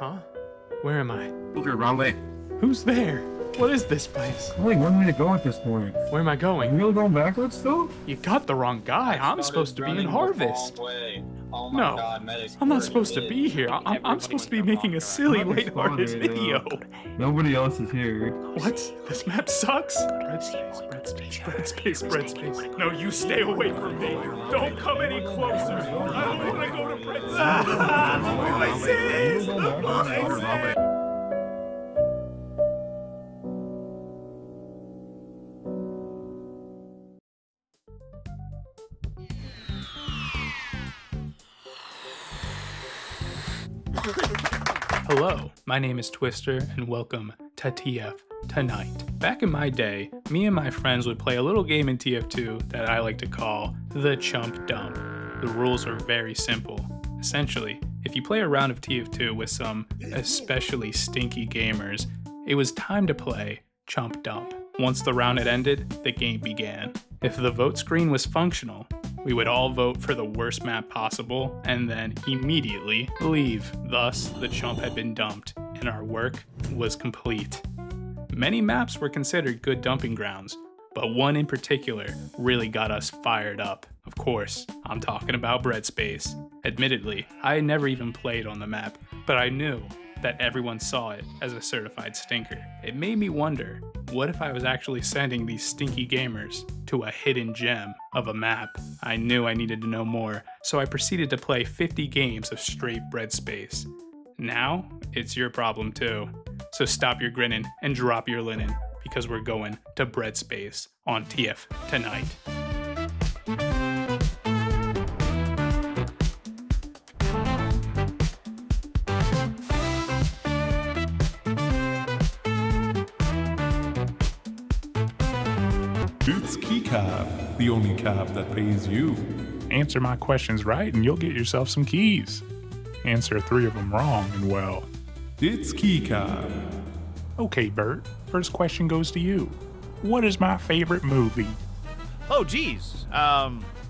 Huh? Where am I? You're wrong way. Who's there? What is this place? Only one way to go at this point. Where am I Are going? you really going backwards still? You got the wrong guy. I'm supposed to be in Harvest. Oh my No, God, medics, I'm not we're supposed to mid. be here. I'm Everybody supposed to be went the making wrong a silly I'm not lighthearted responding, video. Nobody else is here. What? This map sucks? Breadspace. No, you stay away from me. Don't come any closer. I don't want to go to Breadspace. The voices! Hello, my name is Twister, and welcome to TF2Night. Back in my day, me and my friends would play a little game in TF2 that I like to call the Chump Dump. The rules are very simple. Essentially, if you play a round of TF2 with some especially stinky gamers, it was time to play Chump Dump. Once the round had ended, the game began. If the vote screen was functional, we would all vote for the worst map possible and then immediately leave. Thus, the chump had been dumped and our work was complete. Many maps were considered good dumping grounds, but one in particular really got us fired up. Of course, I'm talking about Breadspace. Admittedly, I had never even played on the map, but I knew that everyone saw it as a certified stinker. It made me wonder, what if I was actually sending these stinky gamers to a hidden gem of a map? I knew I needed to know more, so I proceeded to play 50 games of straight Breadspace. Now, it's your problem too. So stop your grinning and drop your linen, because we're going to Breadspace on TF2Night. It's Key Cab, the only cab that pays you. Answer my questions right and you'll get yourself some keys. Answer 3 of them wrong and well. It's Key Cab. Okay, Bert, first question goes to you. What is my favorite movie? Oh, geez.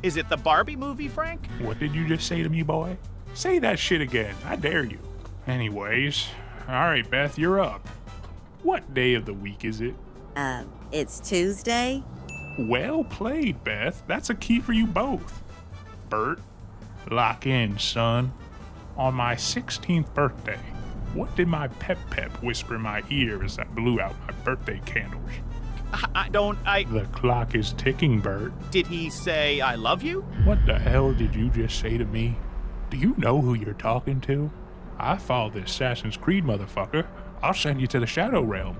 Is it the Barbie movie, Frank? What did you just say to me, boy? Say that shit again, I dare you. Anyways, alright, Beth, you're up. What day of the week is it? It's Tuesday? Well played, Beth. That's a key for you both. Bert, lock in, son. On my 16th birthday, what did my pep whisper in my ear as I blew out my birthday candles? The clock is ticking, Bert. Did he say I love you? What the hell did you just say to me? Do you know who you're talking to? I follow the Assassin's Creed, motherfucker. I'll send you to the Shadow Realm.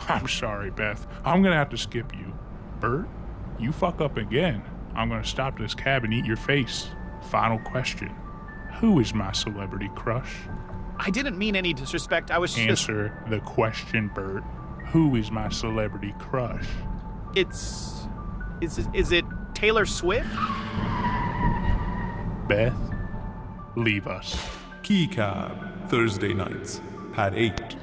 I'm sorry, Beth. I'm gonna have to skip you. Bert, you fuck up again. I'm gonna stop this cab and eat your face. Final question. Who is my celebrity crush? I didn't mean any disrespect. I was just... Answer the question, Bert. Who is my celebrity crush? Is it Taylor Swift? Beth, leave us. Key Cab, Thursday nights, Pad 8.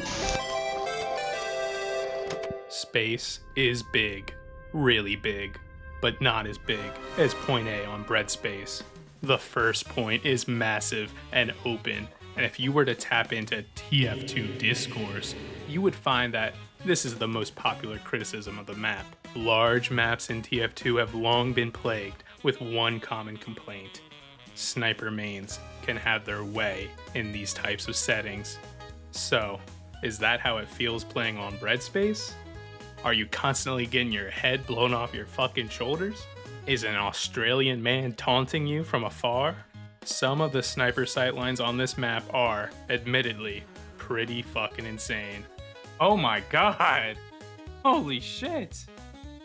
Space is big, really big, but not as big as point A on Breadspace. The first point is massive and open, and if you were to tap into TF2 discourse, you would find that this is the most popular criticism of the map. Large maps in TF2 have long been plagued with one common complaint. Sniper mains can have their way in these types of settings. So, is that how it feels playing on Breadspace? Are you constantly getting your head blown off your fucking shoulders? Is an Australian man taunting you from afar? Some of the sniper sightlines on this map are, admittedly, pretty fucking insane. Oh my god! Holy shit!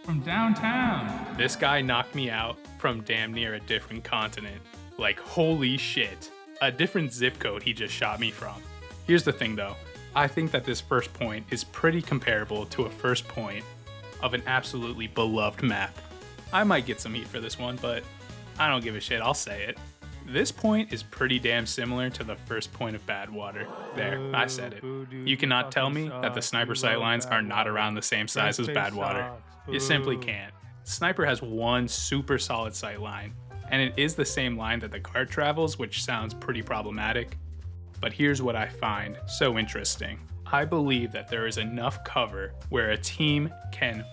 From downtown! This guy knocked me out from damn near a different continent. Like, holy shit. A different zip code he just shot me from. Here's the thing though. I think that this first point is pretty comparable to a first point of an absolutely beloved map. I might get some heat for this one, but I don't give a shit, I'll say it. This point is pretty damn similar to the first point of Badwater. There, I said it. You cannot tell me that the sniper sightlines are not around the same size as Badwater. You simply can't. Sniper has one super solid sightline, and it is the same line that the cart travels, which sounds pretty problematic. But here's what I find so interesting. I believe that there is enough cover where a team can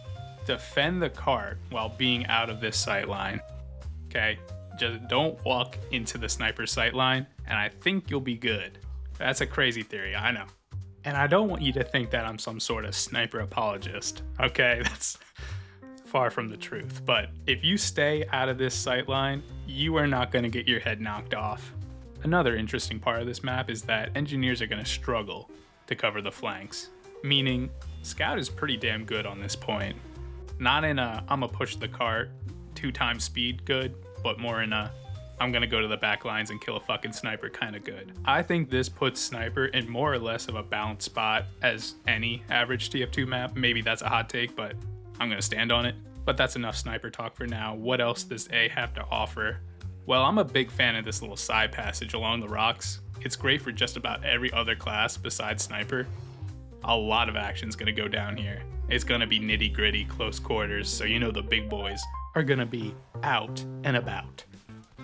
defend the cart while being out of this sight line. Okay, just don't walk into the sniper sight line, and I think you'll be good. That's a crazy theory, I know. And I don't want you to think that I'm some sort of sniper apologist, okay? That's far from the truth. But if you stay out of this sight line, you are not going to get your head knocked off. Another interesting part of this map is that engineers are going to struggle to cover the flanks, meaning Scout is pretty damn good on this point. Not in a I'ma push the cart 2x speed good, but more in a I'm gonna go to the back lines and kill a fucking sniper kind of good. I think this puts Sniper in more or less of a balanced spot as any average TF2 map. Maybe that's a hot take, but I'm gonna stand on it. But that's enough Sniper talk for now. What else does A have to offer? Well, I'm a big fan of this little side passage along the rocks. It's great for just about every other class besides Sniper. A lot of action's gonna go down here. It's gonna be nitty gritty, close quarters, so you know the big boys are gonna be out and about.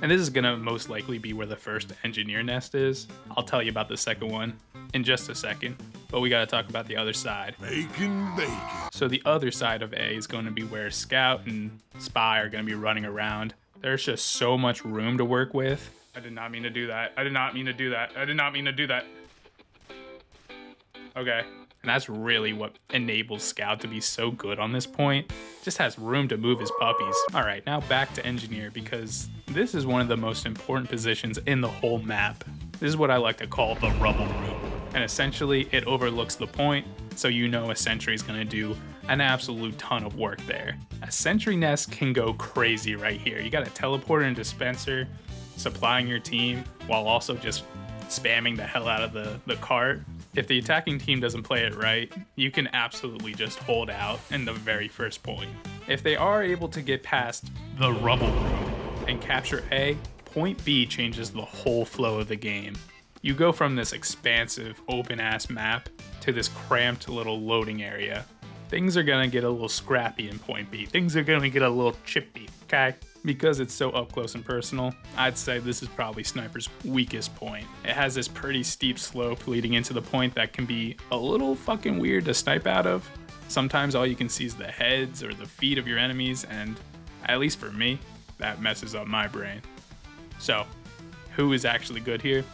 And this is gonna most likely be where the first engineer nest is. I'll tell you about the second one in just a second, but we gotta talk about the other side. Bacon, bacon. So the other side of A is gonna be where Scout and Spy are gonna be running around. There's just so much room to work with. I did not mean to do that. I did not mean to do that. I did not mean to do that. Okay. And that's really what enables Scout to be so good on this point. Just has room to move his puppies. All right, now back to Engineer, because this is one of the most important positions in the whole map. This is what I like to call the rubble room. And essentially it overlooks the point, so you know a sentry is gonna do an absolute ton of work there. A sentry nest can go crazy right here. You got a teleporter and dispenser supplying your team while also just spamming the hell out of the cart. If the attacking team doesn't play it right, you can absolutely just hold out in the very first point. If they are able to get past the rubble room and capture A, point B changes the whole flow of the game. You go from this expansive, open-ass map to this cramped little loading area. Things are gonna get a little scrappy in point B. Things are gonna get a little chippy, okay? Because it's so up close and personal, I'd say this is probably Sniper's weakest point. It has this pretty steep slope leading into the point that can be a little fucking weird to snipe out of. Sometimes all you can see is the heads or the feet of your enemies, and at least for me, that messes up my brain. So, who is actually good here?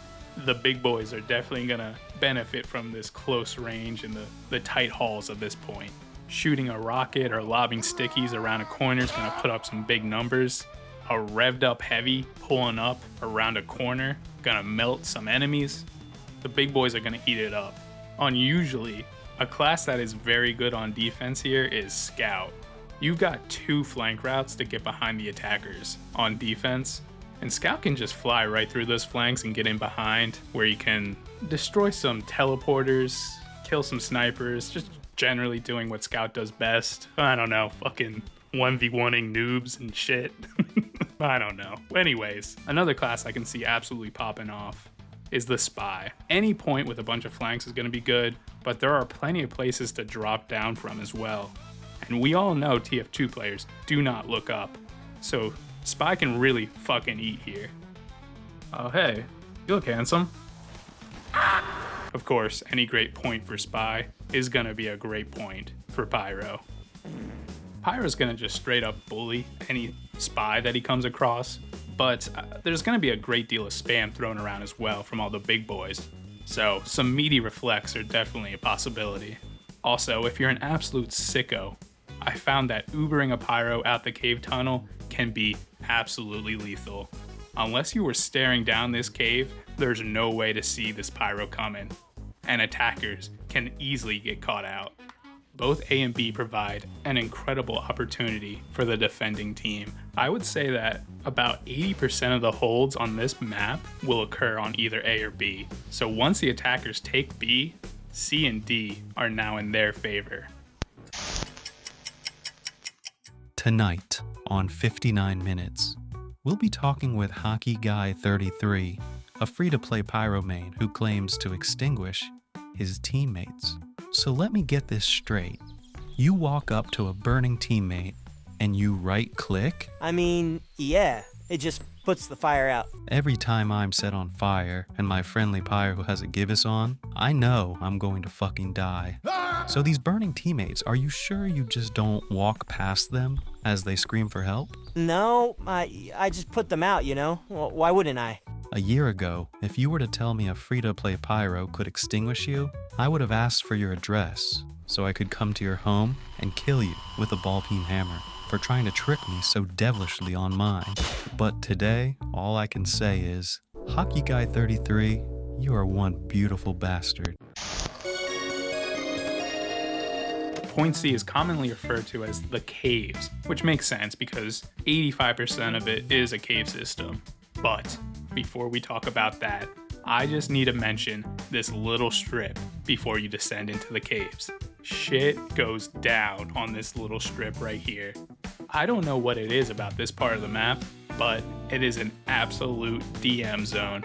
The big boys are definitely gonna benefit from this close range and the tight hauls of this point. Shooting a rocket or lobbing stickies around a corner is going to put up some big numbers. A revved up heavy pulling up around a corner, going to melt some enemies. The big boys are going to eat it up. Unusually, a class that is very good on defense here is Scout. You've got 2 flank routes to get behind the attackers on defense, and Scout can just fly right through those flanks and get in behind, where you can destroy some teleporters, kill some snipers, just generally doing what Scout does best. I don't know, fucking 1v1ing noobs and shit. I don't know. Anyways, another class I can see absolutely popping off is the Spy. Any point with a bunch of flanks is going to be good, but there are plenty of places to drop down from as well. And we all know TF2 players do not look up, so Spy can really fucking eat here. Oh hey, you look handsome. Of course, any great point for Spy is gonna be a great point for Pyro. Pyro's gonna just straight up bully any Spy that he comes across, but there's gonna be a great deal of spam thrown around as well from all the big boys. So some meaty reflects are definitely a possibility. Also, if you're an absolute sicko, I found that Ubering a Pyro out the cave tunnel can be absolutely lethal. Unless you were staring down this cave, there's no way to see this Pyro coming, and attackers can easily get caught out. Both A and B provide an incredible opportunity for the defending team. I would say that about 80% of the holds on this map will occur on either A or B. So once the attackers take B, C and D are now in their favor. Tonight on 59 Minutes, we'll be talking with Hockey Guy 33, a free-to-play pyro main who claims to extinguish his teammates. So let me get this straight. You walk up to a burning teammate and you right-click? I mean, yeah, It just puts the fire out. Every time I'm set on fire and my friendly pyro has a gibbous on, I know I'm going to fucking die. So these burning teammates, are you sure you just don't walk past them as they scream for help? No, I just put them out, you know? Well, why wouldn't I? A year ago, if you were to tell me a free-to-play pyro could extinguish you, I would have asked for your address so I could come to your home and kill you with a ball-peen hammer for trying to trick me so devilishly on mine. But today, all I can say is, Hockey Guy 33, you are one beautiful bastard. Point C is commonly referred to as the caves, which makes sense because 85% of it is a cave system. But before we talk about that, I just need to mention this little strip before you descend into the caves. Shit goes down on this little strip right here. I don't know what it is about this part of the map, but it is an absolute DM zone.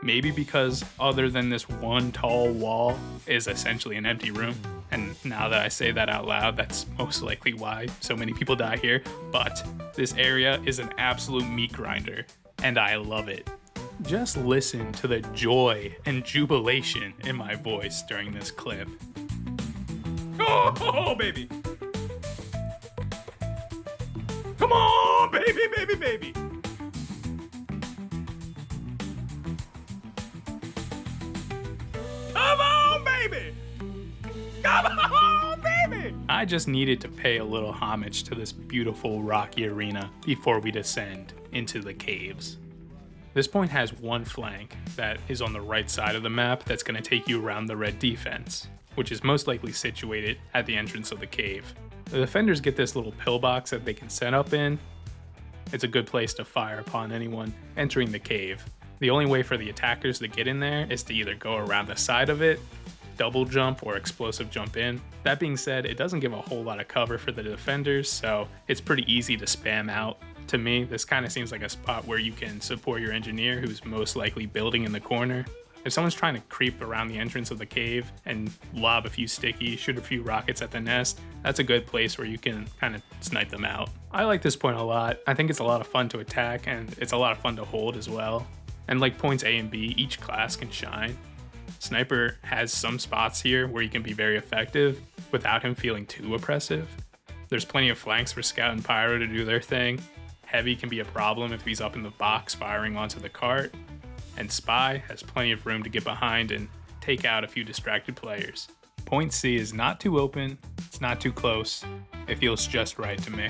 Maybe because other than this one tall wall is essentially an empty room. And now that I say that out loud, that's most likely why so many people die here. But this area is an absolute meat grinder, and I love it. Just listen to the joy and jubilation in my voice during this clip. Oh, baby! Come on, baby, baby, baby! Come on, baby! Come on, baby! I just needed to pay a little homage to this beautiful rocky arena before we descend into the caves. This point has one flank that is on the right side of the map that's going to take you around the red defense, which is most likely situated at the entrance of the cave. The defenders get this little pillbox that they can set up in. It's a good place to fire upon anyone entering the cave. The only way for the attackers to get in there is to either go around the side of it, double jump, or explosive jump in. That being said, it doesn't give a whole lot of cover for the defenders, so it's pretty easy to spam out. To me, this kind of seems like a spot where you can support your engineer who's most likely building in the corner. If someone's trying to creep around the entrance of the cave and lob a few stickies, shoot a few rockets at the nest, that's a good place where you can kind of snipe them out. I like this point a lot. I think it's a lot of fun to attack, and it's a lot of fun to hold as well. And like points A and B, each class can shine. Sniper has some spots here where he can be very effective without him feeling too oppressive. There's plenty of flanks for Scout and Pyro to do their thing. Heavy can be a problem if he's up in the box firing onto the cart. And Spy has plenty of room to get behind and take out a few distracted players. Point C is not too open, it's not too close, it feels just right to me.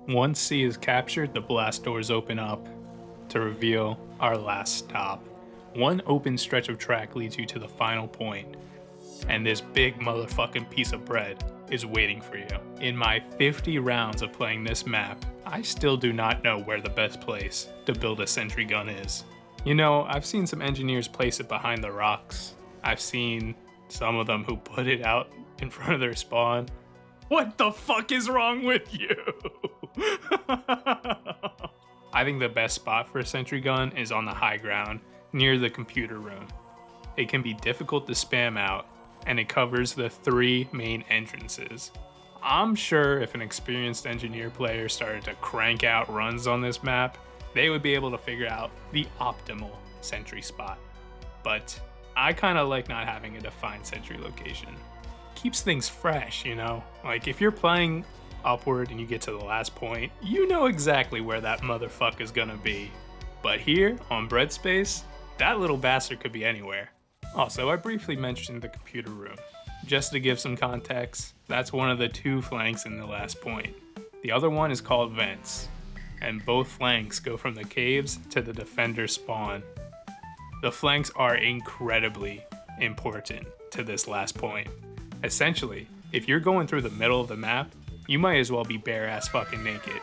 Once C is captured, the blast doors open up to reveal our last stop. One open stretch of track leads you to the final point, and this big motherfucking piece of bread is waiting for you. In my 50 rounds of playing this map, I still do not know where the best place to build a sentry gun is. You know, I've seen some engineers place it behind the rocks. I've seen some of them who put it out in front of their spawn. What the fuck is wrong with you? I think the best spot for a sentry gun is on the high ground, near the computer room. It can be difficult to spam out, and it covers the 3 main entrances. I'm sure if an experienced engineer player started to crank out runs on this map, they would be able to figure out the optimal sentry spot. But I kind of like not having a defined sentry location. Keeps things fresh, you know? Like if you're playing upward and you get to the last point, you know exactly where that motherfucker's gonna be. But here on Breadspace, that little bastard could be anywhere. Also, I briefly mentioned the computer room. Just to give some context, that's one of the 2 flanks in the last point. The other one is called vents, and both flanks go from the caves to the defender spawn. The flanks are incredibly important to this last point. Essentially, if you're going through the middle of the map, you might as well be bare ass fucking naked.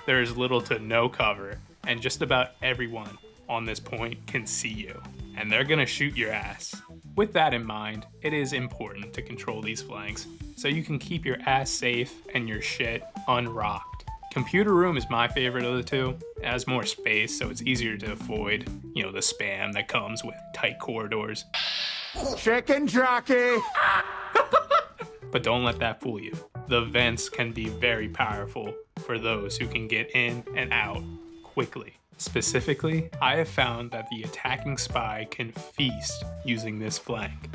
There is little to no cover, and just about everyone on this point can see you, and they're gonna shoot your ass. With that in mind, it is important to control these flanks so you can keep your ass safe and your shit unrocked. Computer room is my favorite of the 2. It has more space, so it's easier to avoid, you know, the spam that comes with tight corridors. Chicken jockey! But don't let that fool you. The vents can be very powerful for those who can get in and out quickly. Specifically, I have found that the attacking spy can feast using this flank.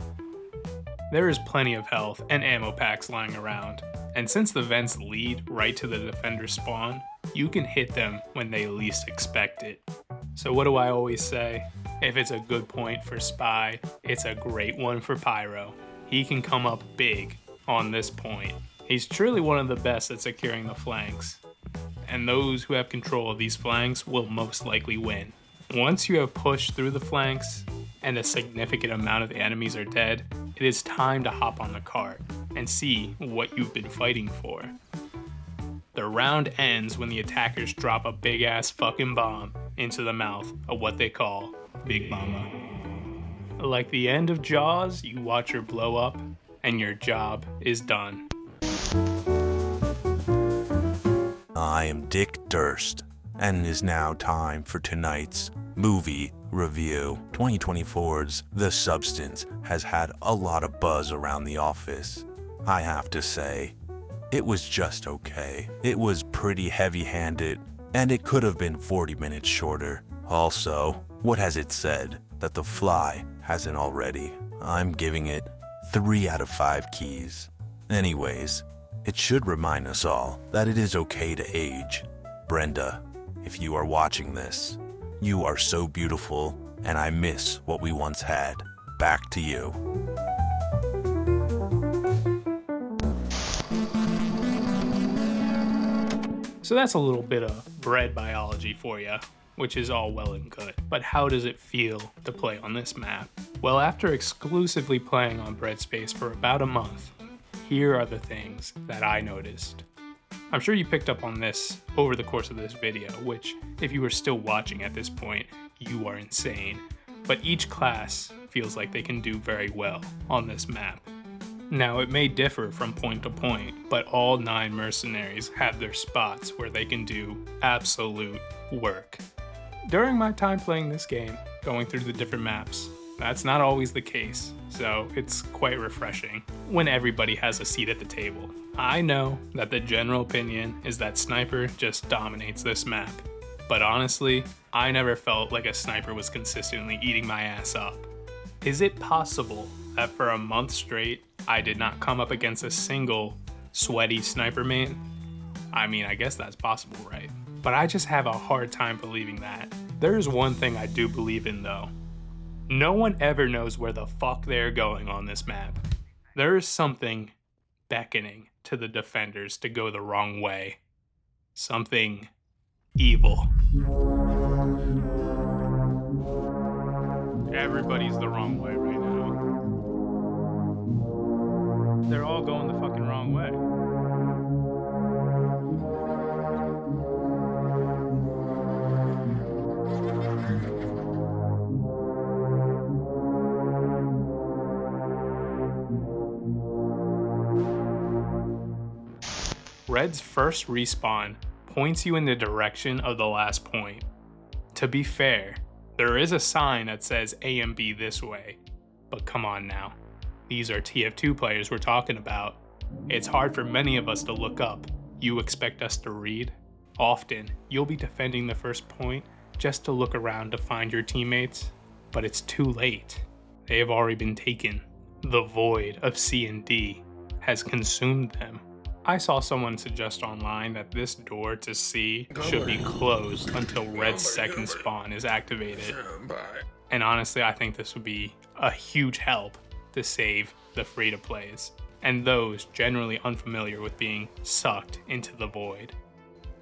There is plenty of health and ammo packs lying around, and since the vents lead right to the defender's spawn, you can hit them when they least expect it. So what do I always say? If it's a good point for spy, it's a great one for pyro. He can come up big on this point. He's truly one of the best at securing the flanks, and those who have control of these flanks will most likely win. Once you have pushed through the flanks and a significant amount of the enemies are dead, it is time to hop on the cart and see what you've been fighting for. The round ends when the attackers drop a big ass fucking bomb into the mouth of what they call Big Mama. Like the end of Jaws, you watch her blow up and your job is done. I am Dick Durst, and it is now time for tonight's movie review. 2024's The Substance has had a lot of buzz around the office. I have to say, it was just okay. It was pretty heavy-handed, and it could have been 40 minutes shorter. Also, what has it said that The Fly hasn't already? I'm giving it 3 out of 5 keys. Anyways, it should remind us all that it is okay to age. Brenda, if you are watching this, you are so beautiful, and I miss what we once had. Back to you. So that's a little bit of bread biology for you, which is all well and good. But how does it feel to play on this map? Well, after exclusively playing on Breadspace for about a month, here are the things that I noticed. I'm sure you picked up on this over the course of this video, which, if you are still watching at this point, you are insane. But each class feels like they can do very well on this map. Now, it may differ from point to point, but all 9 mercenaries have their spots where they can do absolute work. During my time playing this game, going through the different maps, that's not always the case, so it's quite refreshing when everybody has a seat at the table. I know that the general opinion is that Sniper just dominates this map, but honestly, I never felt like a Sniper was consistently eating my ass up. Is it possible that for a month straight, I did not come up against a single sweaty Sniper main? I mean, I guess that's possible, right? But I just have a hard time believing that. There's one thing I do believe in though. No one ever knows where the fuck they're going on this map. There is something beckoning to the defenders to go the wrong way. Something evil. Everybody's the wrong way right now. They're all going the fucking wrong way. Red's first respawn points you in the direction of the last point. To be fair, there is a sign that says A and B this way, but come on now. These are TF2 players we're talking about. It's hard for many of us to look up. You expect us to read? Often, you'll be defending the first point just to look around to find your teammates, but it's too late. They have already been taken. The void of C and D has consumed them. I saw someone suggest online that this door to C should be closed until Red's second spawn is activated. And honestly, I think this would be a huge help to save the free-to-plays, and those generally unfamiliar with being sucked into the void.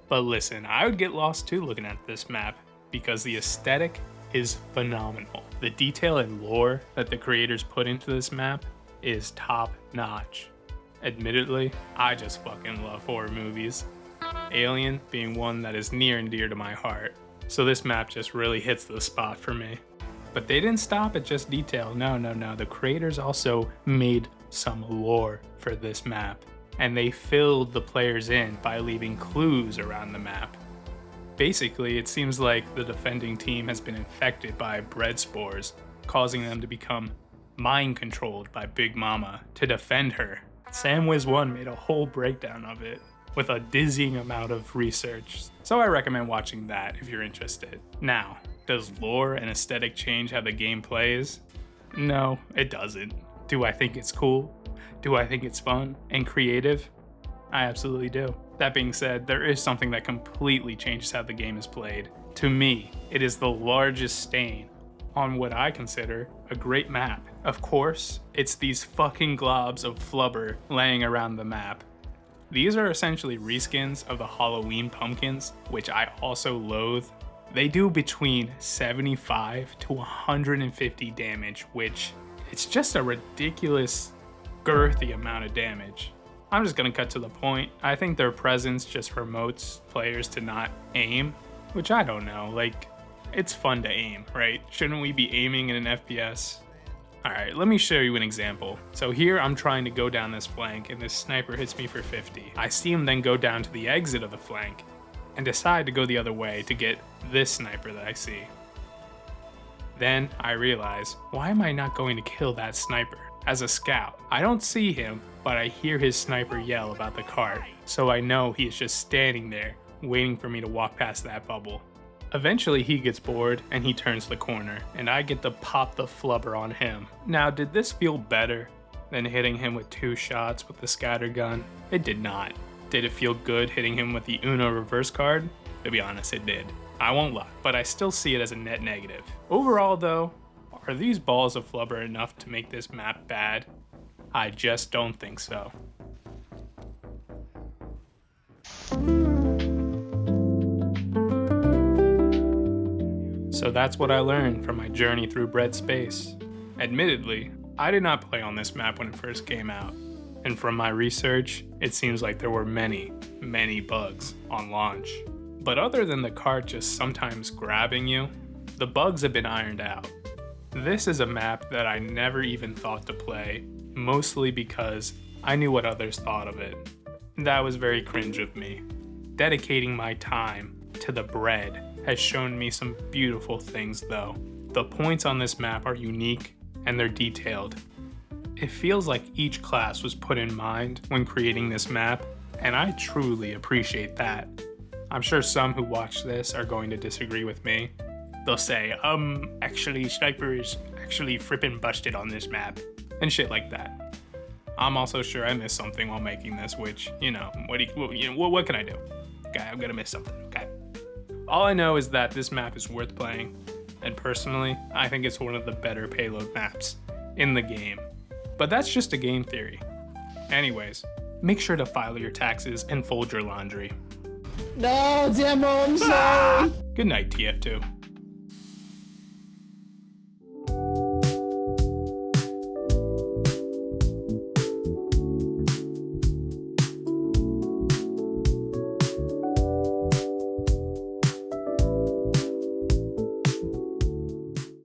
But listen, I would get lost too looking at this map, because the aesthetic is phenomenal. The detail and lore that the creators put into this map is top-notch. Admittedly, I just fucking love horror movies. Alien being one that is near and dear to my heart, so this map just really hits the spot for me. But they didn't stop at just detail, no. The creators also made some lore for this map, and they filled the players in by leaving clues around the map. Basically, it seems like the defending team has been infected by bread spores, causing them to become mind-controlled by Big Mama to defend her. SamWiz1 made a whole breakdown of it. with a dizzying amount of research. So I recommend watching that if you're interested. Now, does lore and aesthetic change how the game plays? No, it doesn't. Do I think it's cool? Do I think it's fun and creative? I absolutely do. That being said, there is something that completely changes how the game is played. To me, it is the largest stain on what I consider a great map. Of course, it's these fucking globs of flubber laying around the map. These are essentially reskins of the Halloween pumpkins, which I also loathe. They do between 75 to 150 damage, which it's just a ridiculous, girthy amount of damage. I'm just gonna cut to the point. I think their presence just promotes players to not aim, which I don't know, like, it's fun to aim, right? Shouldn't we be aiming in an FPS? Alright, let me show you an example. So here I'm trying to go down this flank and this sniper hits me for 50. I see him then go down to the exit of the flank and decide to go the other way to get this sniper that I see. Then I realize, why am I not going to kill that sniper? As a scout, I don't see him, but I hear his sniper yell about the cart, so I know he is just standing there, waiting for me to walk past that bubble. Eventually he gets bored and he turns the corner, and I get to pop the flubber on him. Now, did this feel better than hitting him with 2 shots with the scatter gun? It did not. Did it feel good hitting him with the Uno reverse card? To be honest, it did. I won't lie, but I still see it as a net negative. Overall though, are these balls of flubber enough to make this map bad? I just don't think so. So that's what I learned from my journey through Breadspace. Admittedly, I did not play on this map when it first came out, and from my research, it seems like there were many, many bugs on launch. But other than the cart just sometimes grabbing you, the bugs have been ironed out. This is a map that I never even thought to play, mostly because I knew what others thought of it. That was very cringe of me. Dedicating my time to the bread has shown me some beautiful things though. The points on this map are unique and they're detailed. It feels like each class was put in mind when creating this map, and I truly appreciate that. I'm sure some who watch this are going to disagree with me. They'll say, actually Sniper is actually frippin' busted on this map, and shit like that. I'm also sure I missed something while making this, which, what can I do? Okay, I'm gonna miss something, okay? All I know is that this map is worth playing, and personally, I think it's one of the better payload maps in the game. But that's just a game theory. Anyways, make sure to file your taxes and fold your laundry. No, Demo, I'm sorry. Good night, TF2.